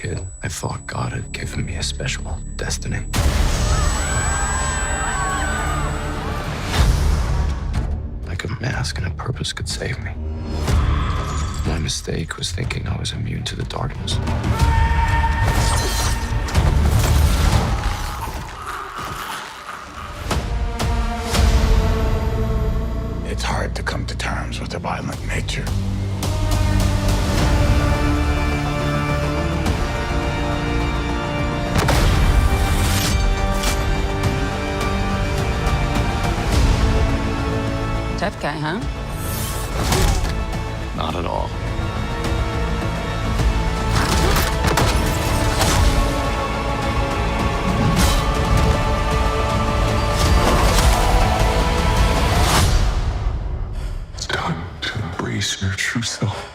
kid, I thought God had given me a special destiny. Like a mask and a purpose could save me. My mistake was thinking I was immune to the darkness. It's hard to come to terms with a violent nature. Tough guy, huh? Not at all. It's time to embrace your true self.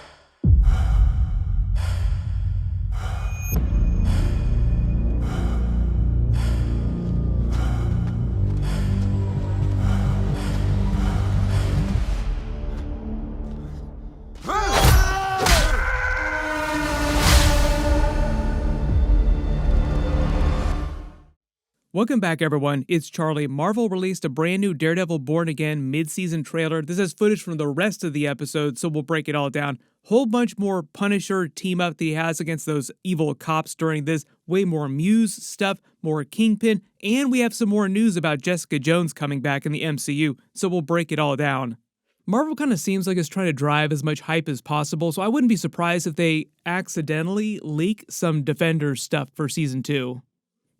Welcome back, everyone. It's Charlie. Marvel released a brand new Daredevil Born Again mid-season trailer. This has footage from the rest of the episode, so we'll break it all down. Whole bunch more Punisher team-up that he has against those evil cops during this. Way more Muse stuff, more Kingpin, and we have some more news about Jessica Jones coming back in the MCU, so we'll break it all down. Marvel kind of seems like it's trying to drive as much hype as possible, so I wouldn't be surprised if they accidentally leak some Defenders stuff for Season 2.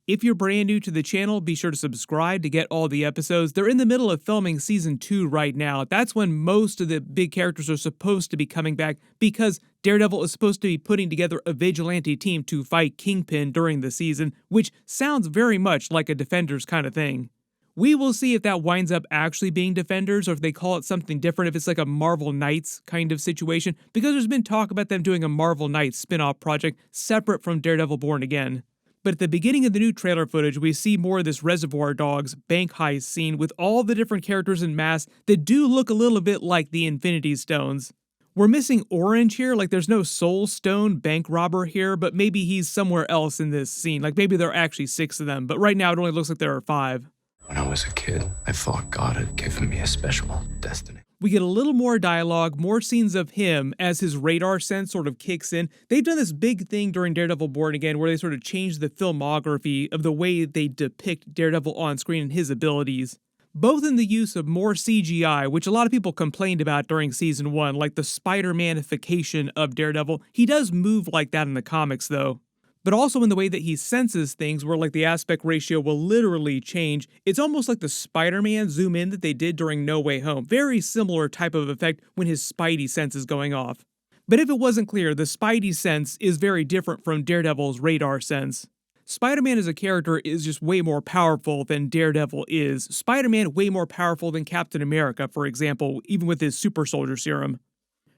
If you're brand new to the channel, be sure to subscribe to get all the episodes. They're in the middle of filming Season 2 right now. That's when most of the big characters are supposed to be coming back because Daredevil is supposed to be putting together a vigilante team to fight Kingpin during the season, which sounds very much like a Defenders kind of thing. We will see if that winds up actually being Defenders or if they call it something different, if it's like a Marvel Knights kind of situation, because there's been talk about them doing a Marvel Knights spin-off project separate from Daredevil Born Again. But at the beginning of the new trailer footage, we see more of this Reservoir Dogs bank heist scene with all the different characters and masks that do look a little bit like the Infinity Stones. We're missing Orange here, like there's no Soul Stone bank robber here, but maybe he's somewhere else in this scene. Like maybe there are actually 6 of them, but right now it only looks like there are 5. When I was a kid, I thought God had given me a special destiny. We get a little more dialogue, more scenes of him as his radar sense sort of kicks in. They've done this big thing during Daredevil Born Again where they sort of changed the filmography of the way they depict Daredevil on screen and his abilities. Both in the use of more CGI, which a lot of people complained about during Season 1, like the Spider-Manification of Daredevil. He does move like that in the comics, though. But also in the way that he senses things, where like the aspect ratio will literally change. It's almost like the Spider-Man zoom in that they did during No Way Home. Very similar type of effect when his Spidey sense is going off. But if it wasn't clear, the Spidey sense is very different from Daredevil's radar sense. Spider-Man as a character is just way more powerful than Daredevil is. Spider-Man way more powerful than Captain America, for example, even with his super soldier serum.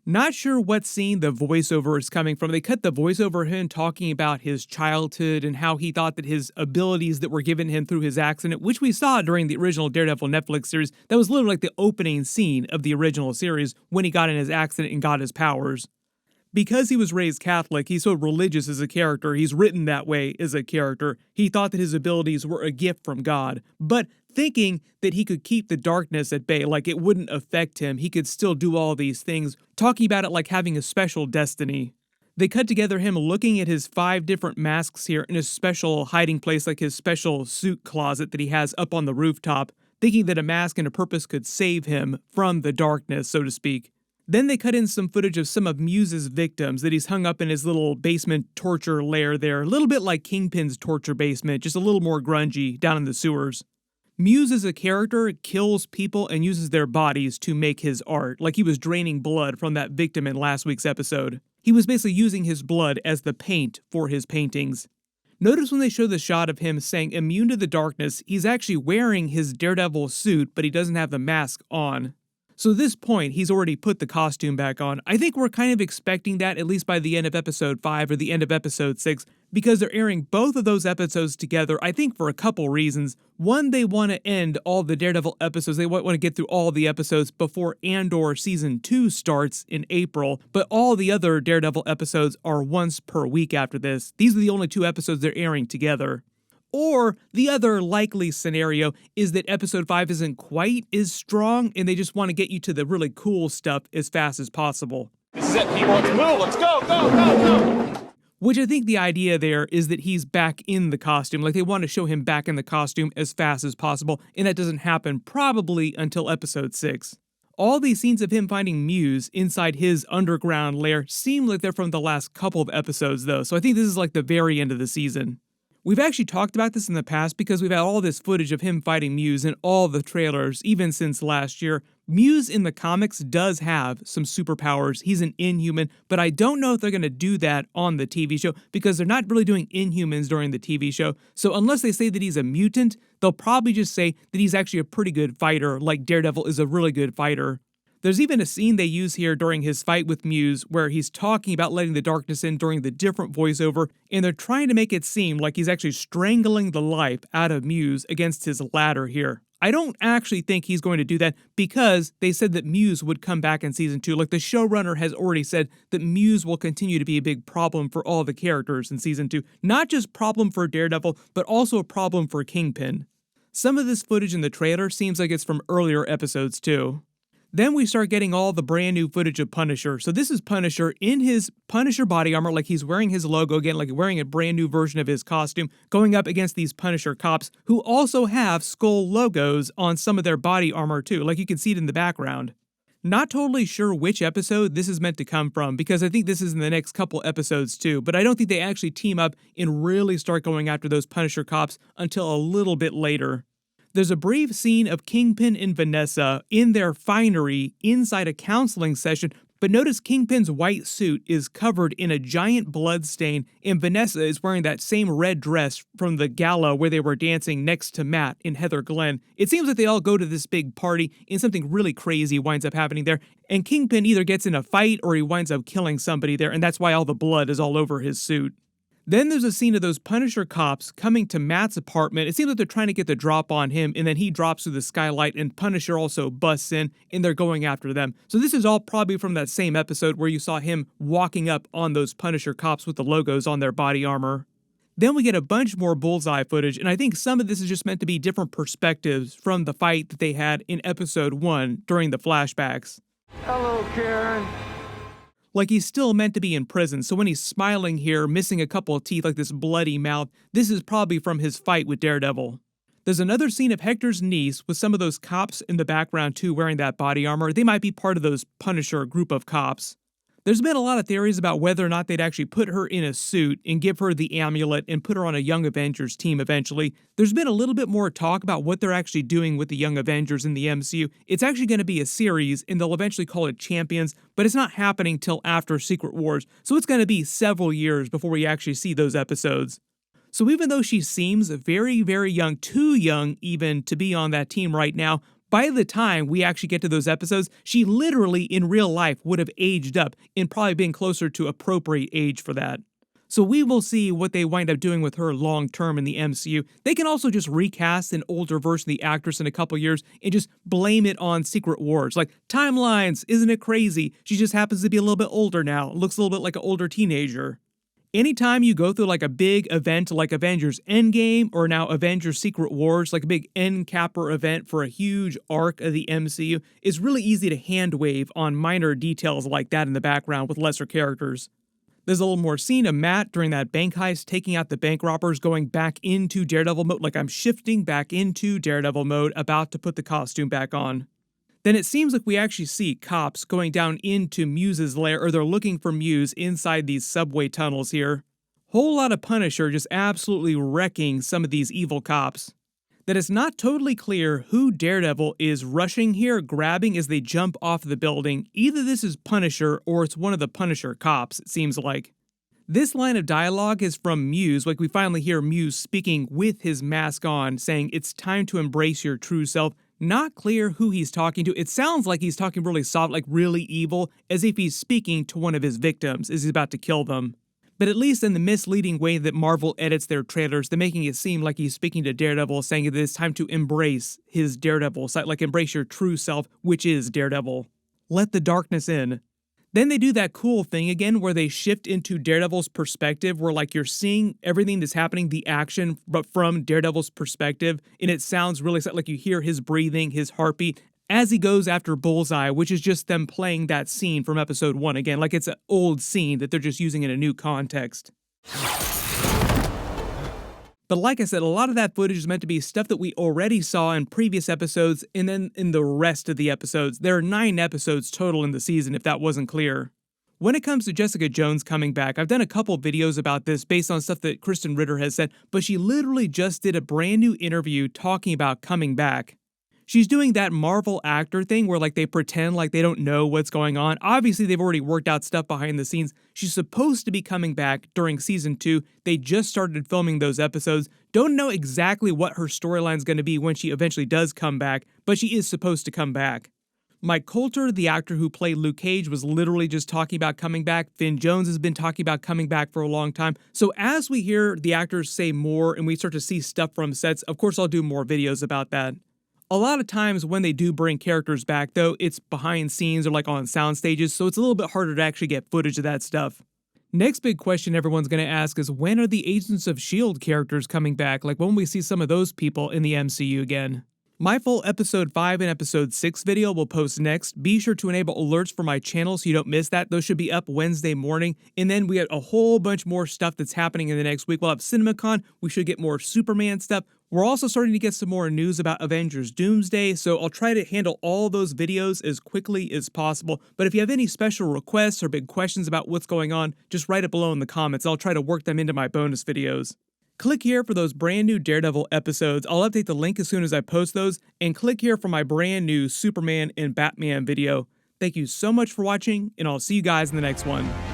Not sure what scene the voiceover is coming from. They cut the voiceover of him talking about his childhood and how he thought that his abilities that were given him through his accident, which we saw during the original Daredevil Netflix series, that was literally like the opening scene of the original series when he got in his accident and got his powers. Because he was raised Catholic, he's so religious as a character, he's written that way as a character. He thought that his abilities were a gift from God, but thinking that he could keep the darkness at bay, like it wouldn't affect him, he could still do all these things, talking about it like having a special destiny. They cut together him looking at his 5 different masks here in a special hiding place, like his special suit closet that he has up on the rooftop, thinking that a mask and a purpose could save him from the darkness, so to speak. Then they cut in some footage of some of Muse's victims that he's hung up in his little basement torture lair there, a little bit like Kingpin's torture basement, just a little more grungy down in the sewers. Muse as a character kills people and uses their bodies to make his art, like he was draining blood from that victim in last week's episode. He was basically using his blood as the paint for his paintings. Notice when they show the shot of him saying immune to the darkness, he's actually wearing his Daredevil suit, but he doesn't have the mask on. So at this point, he's already put the costume back on. I think we're kind of expecting that, at least by the end of episode 5 or the end of episode 6. because they're airing both of those episodes together, I think for a couple reasons. One, they want to end all the Daredevil episodes. They want to get through all the episodes before Andor Season 2 starts in April, but all the other Daredevil episodes are once per week after this. These are the only 2 episodes they're airing together. Or the other likely scenario is that episode 5 isn't quite as strong and they just want to get you to the really cool stuff as fast as possible. This is it, people. Let's move. Let's go, go, go, go. Which I think the idea there is that he's back in the costume. Like they want to show him back in the costume as fast as possible, and that doesn't happen probably until episode 6. All these scenes of him finding Muse inside his underground lair seem like they're from the last couple of episodes though, so I think this is like the very end of the season. We've actually talked about this in the past because we've had all this footage of him fighting Muse in all the trailers, even since last year. Muse in the comics does have some superpowers. He's an Inhuman, but I don't know if they're going to do that on the TV show because they're not really doing Inhumans during the TV show. So unless they say that he's a mutant, they'll probably just say that he's actually a pretty good fighter, like Daredevil is a really good fighter. There's even a scene they use here during his fight with Muse where he's talking about letting the darkness in during the different voiceover, and they're trying to make it seem like he's actually strangling the life out of Muse against his ladder here. I don't actually think he's going to do that because they said that Muse would come back in season 2. Like the showrunner has already said that Muse will continue to be a big problem for all the characters in season 2. Not just problem for Daredevil, but also a problem for Kingpin. Some of this footage in the trailer seems like it's from earlier episodes too. Then we start getting all the brand new footage of Punisher. So this is Punisher in his Punisher body armor, like he's wearing his logo again, like wearing a brand new version of his costume, going up against these Punisher cops who also have skull logos on some of their body armor too, like you can see it in the background. Not totally sure which episode this is meant to come from, because I think this is in the next couple episodes too, but I don't think they actually team up and really start going after those Punisher cops until a little bit later. There's a brief scene of Kingpin and Vanessa in their finery inside a counseling session, but notice Kingpin's white suit is covered in a giant blood stain, and Vanessa is wearing that same red dress from the gala where they were dancing next to Matt in Heather Glen. It seems like they all go to this big party, and something really crazy winds up happening there, and Kingpin either gets in a fight or he winds up killing somebody there, and that's why all the blood is all over his suit. Then there's a scene of those Punisher cops coming to Matt's apartment. It seems like they're trying to get the drop on him, and then he drops through the skylight, and Punisher also busts in, and they're going after them. So this is all probably from that same episode where you saw him walking up on those Punisher cops with the logos on their body armor. Then we get a bunch more Bullseye footage, and I think some of this is just meant to be different perspectives from the fight that they had in episode 1 during the flashbacks. Hello, Karen. Like he's still meant to be in prison, so when he's smiling here, missing a couple of teeth like this bloody mouth, this is probably from his fight with Daredevil. There's another scene of Hector's niece with some of those cops in the background too wearing that body armor. They might be part of those Punisher group of cops. There's been a lot of theories about whether or not they'd actually put her in a suit and give her the amulet and put her on a Young Avengers team eventually. There's been a little bit more talk about what they're actually doing with the Young Avengers in the MCU. It's actually going to be a series, and they'll eventually call it Champions, but it's not happening till after Secret Wars, so it's going to be several years before we actually see those episodes. So even though she seems very, very young, too young even to be on that team right now, by the time we actually get to those episodes, she literally in real life would have aged up and probably been closer to appropriate age for that. So we will see what they wind up doing with her long term in the MCU. They can also just recast an older version of the actress in a couple years and just blame it on Secret Wars. Like, timelines, isn't it crazy? She just happens to be a little bit older now, looks a little bit like an older teenager. Anytime you go through like a big event like Avengers Endgame or now Avengers Secret Wars, like a big end capper event for a huge arc of the MCU, it's really easy to hand wave on minor details like that in the background with lesser characters. There's a little more scene of Matt during that bank heist, taking out the bank robbers, going back into Daredevil mode, like I'm shifting back into Daredevil mode, about to put the costume back on. Then it seems like we actually see cops going down into Muse's lair, or they're looking for Muse inside these subway tunnels here. Whole lot of Punisher just absolutely wrecking some of these evil cops. That it's not totally clear who Daredevil is rushing here, grabbing as they jump off the building. Either this is Punisher or it's one of the Punisher cops, it seems like. This line of dialogue is from Muse, like we finally hear Muse speaking with his mask on, saying it's time to embrace your true self. Not clear who he's talking to. It sounds like he's talking really soft, like really evil, as if he's speaking to one of his victims as he's about to kill them. but at least in the misleading way that Marvel edits their trailers, they're making it seem like he's speaking to Daredevil, saying that it's time to embrace his Daredevil side, like embrace your true self, which is Daredevil. Let the darkness in. Then they do that cool thing again where they shift into Daredevil's perspective, where like you're seeing everything that's happening, the action, but from Daredevil's perspective, and it sounds really like you hear his breathing, his heartbeat, as he goes after Bullseye, which is just them playing that scene from episode 1 again, like it's an old scene that they're just using in a new context. But like I said, a lot of that footage is meant to be stuff that we already saw in previous episodes, and then in the rest of the episodes. There are 9 episodes total in the season, if that wasn't clear. When it comes to Jessica Jones coming back, I've done a couple videos about this based on stuff that Kristen Ritter has said, but she literally just did a brand new interview talking about coming back. She's doing that Marvel actor thing where like they pretend like they don't know what's going on. Obviously, they've already worked out stuff behind the scenes. She's supposed to be coming back during season 2. They just started filming those episodes. Don't know exactly what her storyline's going to be when she eventually does come back, but she is supposed to come back. Mike Coulter, the actor who played Luke Cage, was literally just talking about coming back. Finn Jones has been talking about coming back for a long time. So as we hear the actors say more and we start to see stuff from sets, of course I'll do more videos about that. A lot of times when they do bring characters back, though, it's behind scenes or like on sound stages, so it's a little bit harder to actually get footage of that stuff. Next big question everyone's going to ask is, when are the Agents of S.H.I.E.L.D. characters coming back? Like, when will we see some of those people in the MCU again? My full episode 5 and episode 6 video will post next. Be sure to enable alerts for my channel so you don't miss that. Those should be up Wednesday morning. And then we have a whole bunch more stuff that's happening in the next week. We'll have CinemaCon. We should get more Superman stuff. We're also starting to get some more news about Avengers Doomsday, so I'll try to handle all those videos as quickly as possible. But if you have any special requests or big questions about what's going on, just write it below in the comments. I'll try to work them into my bonus videos. Click here for those brand new Daredevil episodes. I'll update the link as soon as I post those, and click here for my brand new Superman and Batman video. Thank you so much for watching, and I'll see you guys in the next one.